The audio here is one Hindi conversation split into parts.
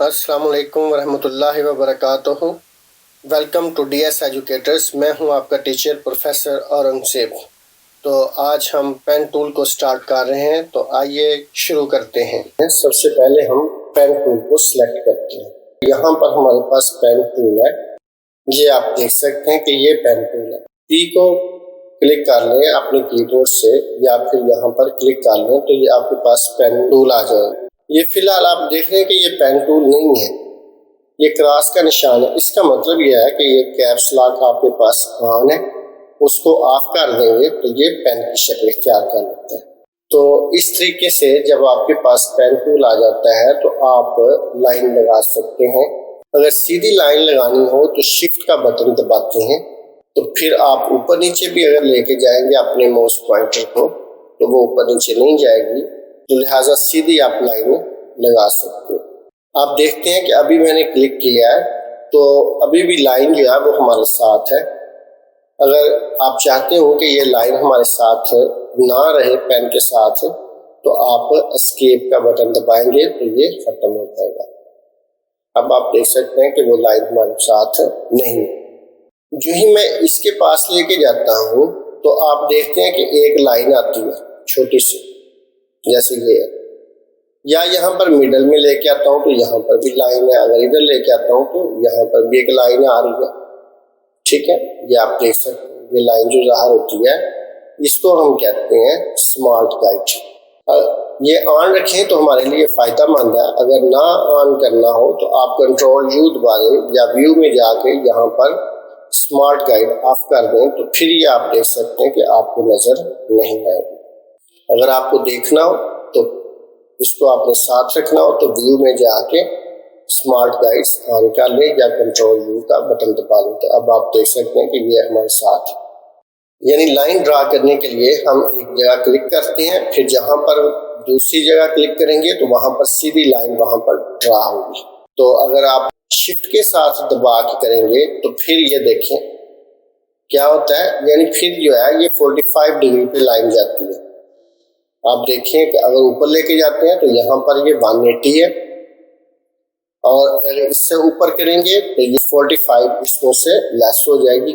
अस्सलाम वालेकुम वरहमतुल्लाहि वबरकातुहू। Welcome to DS educators. मैं हूं आपका टीचर प्रोफेसर औरंगजेब। तो आज हम पेन टूल को स्टार्ट कर रहे हैं, तो आइए शुरू करते हैं। सबसे पहले हम पेन टूल को सिलेक्ट करते हैं। यहाँ पर हमारे पास पेन टूल है, ये आप देख सकते हैं कि ये पेन टूल है। पी को क्लिक कर लें अपने कीबोर्ड से या फिर यहाँ पर क्लिक कर लें तो ये आपके पास पेन टूल आ जाएगा। ये फिलहाल आप देख रहे हैं कि ये पेन टूल नहीं है, ये क्रॉस का निशान है। इसका मतलब यह है कि ये कैप्स लॉक आपके पास ऑन है, उसको ऑफ कर देंगे तो ये पेन की शक्ल इख्तियार कर लेता है। तो इस तरीके से जब आपके पास पेन टूल आ जाता है तो आप लाइन लगा सकते हैं। अगर सीधी लाइन लगानी हो तो शिफ्ट का बटन दबाते हैं, तो फिर आप ऊपर नीचे भी अगर लेके जाएंगे अपने माउस पॉइंटर को तो वो ऊपर नीचे नहीं जाएगी, तो लिहाजा सीधी आप लाइन लगा सकते हो। आप देखते हैं कि अभी मैंने क्लिक किया है तो अभी भी लाइन जो है वो हमारे साथ है। अगर आप चाहते हो कि ये लाइन हमारे साथ ना रहे पेन के साथ, तो आप एस्केप का बटन दबाएंगे तो ये खत्म हो जाएगा। अब आप देख सकते हैं कि वो लाइन हमारे साथ नहीं। जो ही मैं इसके पास लेके जाता हूँ तो आप देखते हैं कि एक लाइन आती है छोटी सी, जैसे ये है। या यहाँ पर मिडल में लेके आता हूँ तो यहाँ पर भी लाइन है। अगर इधर लेके आता हूँ तो यहाँ पर भी एक लाइन आ रही है। ठीक है, ये आप देख सकते हैं। ये लाइन जो ज़ाहिर होती है इसको हम कहते हैं स्मार्ट गाइड। ये ऑन रखें तो हमारे लिए फ़ायदेमंद है। अगर ना ऑन करना हो तो आप कंट्रोल यू दबाएं या व्यू में जाके यहाँ पर स्मार्ट गाइड ऑफ कर दें, तो फिर ये आप देख सकते हैं कि आपको नज़र नहीं आएगी। अगर आपको देखना हो तो इसको आपने साथ रखना हो तो व्यू में जाके स्मार्ट गाइड्स ऑन कर लें या कंट्रोल यू का बटन दबा लें। तो अब आप देख सकते हैं कि ये हमारे साथ है। यानी लाइन ड्रा करने के लिए हम एक जगह क्लिक करते हैं, फिर जहाँ पर दूसरी जगह क्लिक करेंगे तो वहाँ पर सीधी लाइन वहाँ पर ड्रा होगी। तो अगर आप शिफ्ट के साथ दबा के करेंगे तो फिर ये देखें क्या होता है। यानी फिर जो है ये 45 डिग्री पे लाइन जाती है। आप देखें कि अगर ऊपर लेके जाते हैं तो यहाँ पर ये 180 है, और अगर इससे ऊपर करेंगे तो ये 45 इसमें से लेस हो जाएगी।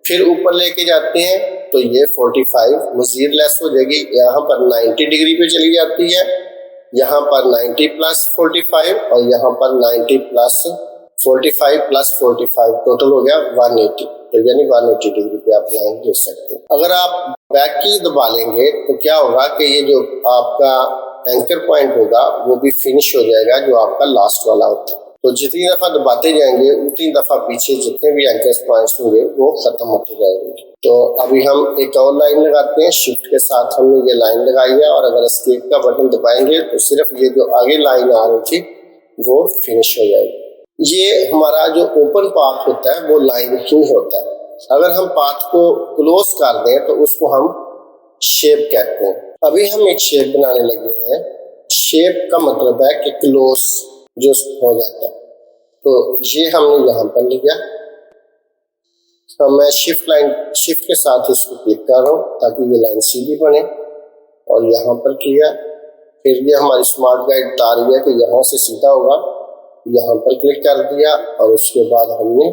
फिर ऊपर लेके जाते हैं तो ये 45 मजीद लेस हो जाएगी। यहाँ पर 90 डिग्री पे चली जाती है, यहाँ पर 90 प्लस 45 और यहाँ पर 90 प्लस 45 प्लस 45 टोटल हो गया 180। तो यानी 180 डिग्री पे आप लाइन देख सकते हैं। अगर आप बैक की दबा लेंगे तो क्या होगा कि ये जो आपका एंकर पॉइंट होगा वो भी फिनिश हो जाएगा, जो आपका लास्ट वाला होता है। तो जितनी दफ़ा दबाते जाएंगे उतनी दफ़ा पीछे जितने भी एंकर पॉइंट्स होंगे वो ख़त्म होते जाएंगे। तो अभी हम एक और लाइन लगाते हैं। शिफ्ट के साथ हमने ये लाइन लगाई है, और अगर एस्केप का बटन दबाएंगे तो सिर्फ ये जो आगे लाइन आ रही थी वो फिनिश हो जाएगी। ये हमारा जो ओपन पाथ होता है वो लाइन ही होता है। अगर हम पाथ को क्लोज कर दें तो उसको हम शेप कहते हैं। अभी हम एक शेप बनाने लगे हैं। शेप का मतलब है कि क्लोज जो हो जाता है। तो ये हमने यहाँ पर लिया। तो मैं शिफ्ट के साथ इसको क्लिक कर रहा हूँ ताकि ये लाइन सीधी बने, और यहाँ पर किया। फिर ये हमारी स्मार्ट गाइड बता रही है कि यहाँ से सीधा होगा। यहाँ पर क्लिक कर दिया और उसके बाद हमने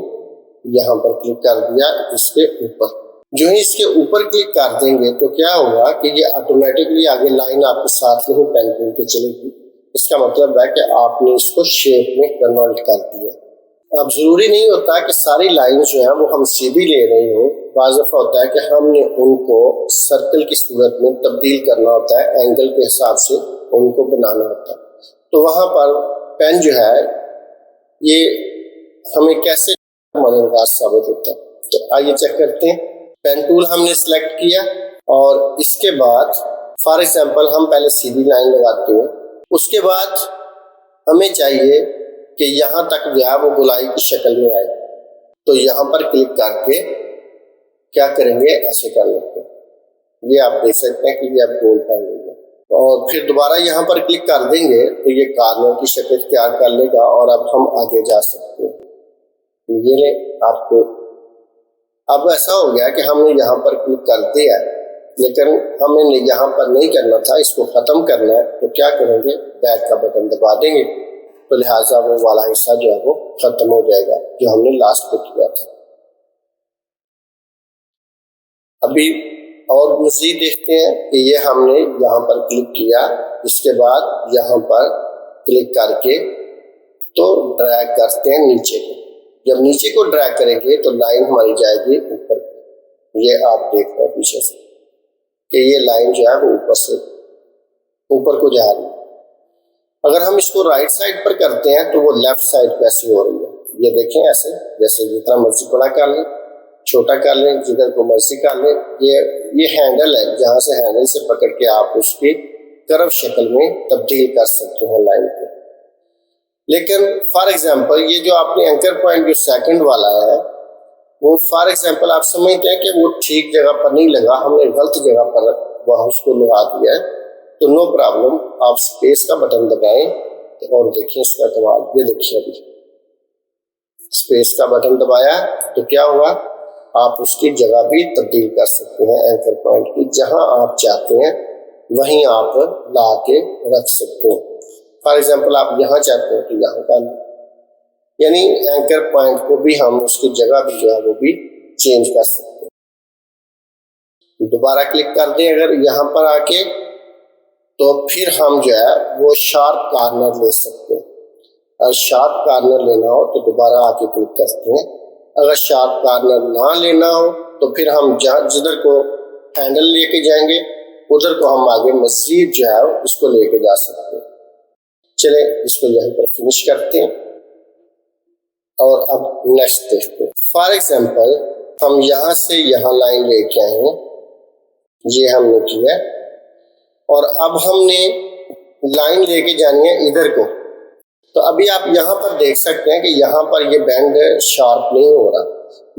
यहाँ पर क्लिक कर दिया इसके ऊपर। जो ही इसके ऊपर क्लिक कर देंगे तो क्या होगा कि ये ऑटोमेटिकली आगे लाइन आपके साथ नहीं पेन टूल के चलेगी। इसका मतलब है कि आपने इसको शेप में कन्वर्ट कर दिया। अब ज़रूरी नहीं होता कि सारी लाइन जो है वो हम सीधी ले रहे हो। बाज़ दफ़ा होता है कि हमने उनको सर्कल की सूरत में तब्दील करना होता है, एंगल के हिसाब से उनको बनाना होता है। तो वहाँ पर पेन जो है ये हमें कैसे मददगार साबित होता है, तो आइए चेक करते हैं। पेन टूल हमने सिलेक्ट किया और इसके बाद फॉर एग्जांपल हम पहले सीधी लाइन लगाते हैं। उसके बाद हमें चाहिए कि यहाँ तक जो है वो गोलाई की शक्ल में आए। तो यहाँ पर क्लिक करके क्या करेंगे, ऐसे कर लेते हैं। ये आप देख सकते हैं कि ये अब गोल कर लेंगे, और फिर दोबारा यहाँ पर क्लिक कर देंगे तो ये कार्नर की शक्ल तैयार कर लेगा, और अब हम आगे जा सकते हैं। ये ले आपको अब ऐसा हो गया कि हमने यहाँ पर क्लिक कर दिया, लेकिन हमें यहाँ पर नहीं करना था, इसको ख़त्म करना है। तो क्या करेंगे, बैक का बटन दबा देंगे तो लिहाजा वो वाला हिस्सा जो है वो खत्म हो जाएगा जो हमने लास्ट पे किया था। अभी और मज़ीद देखते हैं कि ये हमने यहाँ पर क्लिक किया, इसके बाद यहाँ पर क्लिक करके तो ड्रैग करते हैं नीचे को। जब नीचे को ड्रैग करेंगे तो लाइन हमारी जाएगी ऊपर। ये आप देख रहे हैं पीछे से कि ये लाइन जो है वो ऊपर से ऊपर को जा रही है। अगर हम इसको राइट साइड पर करते हैं तो वो लेफ्ट साइड पे ऐसे हो रही है। ये देखें ऐसे, जैसे जितना मर्जी बड़ा कर लें, छोटा कर लें, जिधर को मर्जी कर लें। ये हैंडल है, जहाँ से हैंडल से पकड़ के आप उसकी कर्व शक्ल में तब्दील कर सकते हैं लाइन को। लेकिन फॉर एग्जांपल ये जो आपने एंकर पॉइंट जो सेकंड वाला है, वो फॉर एग्जांपल आप समझते हैं कि वो ठीक जगह पर नहीं लगा, हमने गलत जगह पर वहाँ उसको लगा दिया है, तो नो प्रॉब्लम, आप स्पेस का बटन दबाएं और देखिए इसका कमाल। ये देखिए अभी स्पेस का बटन दबाया तो क्या हुआ, आप उसकी जगह भी तब्दील कर सकते हैं एंकर पॉइंट की। जहां आप चाहते हैं वहीं आप ला के रख सकते हैं। फॉर एग्जांपल आप यहाँ चाहते हैं तो यहाँ का, यानी एंकर पॉइंट को भी हम उसकी जगह भी जो है वो भी चेंज कर सकते हैं। दोबारा क्लिक कर दें अगर यहाँ पर आके, तो फिर हम जो है वो शार्प कॉर्नर ले सकते हैं। अगर शार्प कॉर्नर लेना हो तो दोबारा आके क्लिक करते हैं। अगर शार्प कॉर्नर ना लेना हो तो फिर हम जहाँ जिधर को हैंडल लेके जाएंगे उधर को हम आगे मजीद जो है उसको लेके जा सकते हैं। चले इसको यहीं पर फिनिश करते हैं और अब नेक्स्ट देखते हैं। फॉर एग्जांपल हम यहाँ से यहाँ लाइन लेके आए हैं, ये हमने किया, और अब हमने लाइन लेके जानी है इधर को। तो अभी आप यहाँ पर देख सकते हैं कि यहाँ पर ये बैंड शार्प नहीं हो रहा।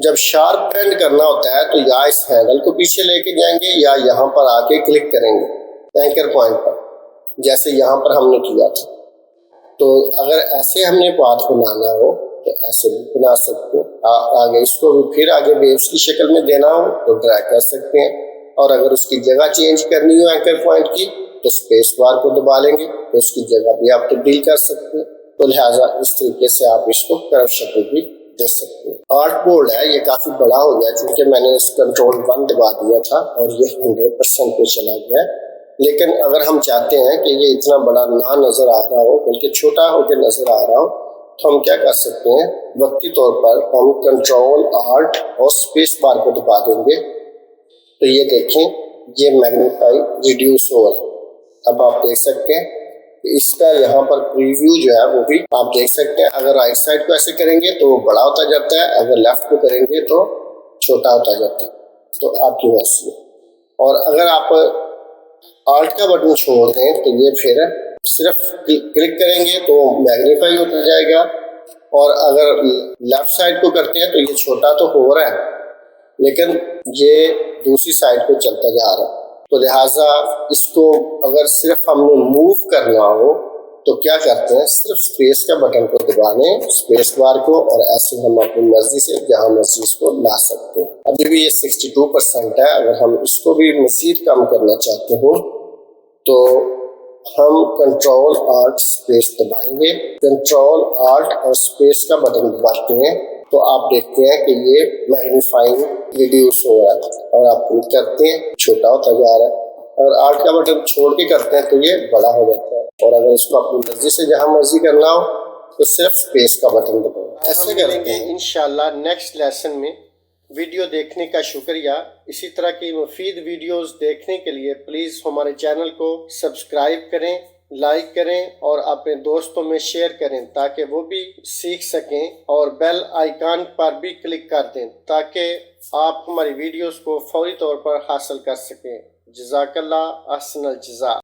जब शार्प बैंड करना होता है तो या इस हैंडल को पीछे लेके जाएंगे या यहाँ पर आके क्लिक करेंगे एंकर पॉइंट पर, जैसे यहाँ पर हमने किया था। तो अगर ऐसे हमने पाथ बनाना हो तो ऐसे भी बना सकते हैं। आगे इसको भी फिर आगे वेव्स की शक्ल में देना हो तो ड्रैग कर सकते हैं, और अगर उसकी जगह चेंज करनी हो एंकर पॉइंट की तो स्पेस बार को दबा लेंगे तो उसकी जगह भी आप तब्दील कर सकते हैं। तो लिहाजा इस तरीके से आप इसको कर्व शक्ल भी दे सकते हैं। आर्ट बोर्ड है, ये काफ़ी बड़ा हो गया क्योंकि मैंने इस कंट्रोल 1 दबा दिया था और ये 100% पे चला गया है। लेकिन अगर हम चाहते हैं कि ये इतना बड़ा ना नज़र आ रहा हो बल्कि छोटा होकर नज़र आ रहा हो, तो हम क्या कर सकते हैं, वक्ती तौर पर हम कंट्रोल आर्ट और स्पेस बार को दबा देंगे तो ये देखें ये मैग्नीफाई रिड्यूस हो रहा है। अब आप देख सकते हैं इसका यहाँ पर प्रीव्यू जो है वो भी आप देख सकते हैं। अगर राइट साइड को ऐसे करेंगे तो वो बड़ा होता जाता है, अगर लेफ्ट को करेंगे तो छोटा होता जाता है। तो आपकी मर्जी है। और अगर आप आल्ट का बटन छोड़ दें तो ये फिर सिर्फ क्लिक करेंगे तो मैग्नीफाई होता जाएगा, और अगर लेफ्ट साइड को करते हैं तो ये छोटा तो हो रहा है लेकिन ये दूसरी साइड को चलता जा रहा है। तो लिहाजा इसको अगर सिर्फ हमने मूव करना हो तो क्या करते हैं, सिर्फ स्पेस का बटन को दबा लें, स्पेस बार को, और ऐसे हम अपनी मर्जी से जहां मर्जी इसको ला सकते हैं। अभी भी ये 62% है। अगर हम इसको भी मजीद कम करना चाहते हो तो हम कंट्रोल आर्ट स्पेस दबाएंगे। कंट्रोल आर्ट और स्पेस का बटन दबाते हैं तो आप देखते हैं कि ये मैग्नीफाइंग रिड्यूस हो रहा है, और आप क्लिक करते हैं छोटा होता जा रहा है। अगर आर्ट का बटन छोड़ के करते हैं तो ये बड़ा हो जाता है, और अगर इसको अपनी मर्जी से जहां मर्जी करना हो तो सिर्फ स्पेस का बटन दबाएं। ऐसे करेंगे इंशाल्लाह नेक्स्ट लेसन में। वीडियो देखने का शुक्रिया। इसी तरह की मुफीद वीडियोस देखने के लिए प्लीज़ हमारे चैनल को सब्सक्राइब करें, लाइक करें और अपने दोस्तों में शेयर करें ताकि वो भी सीख सकें, और बेल आइकन पर भी क्लिक कर दें ताकि आप हमारी वीडियोस को फौरी तौर पर हासिल कर सकें। जज़ाकल्लाह, अहसनल जज़ा।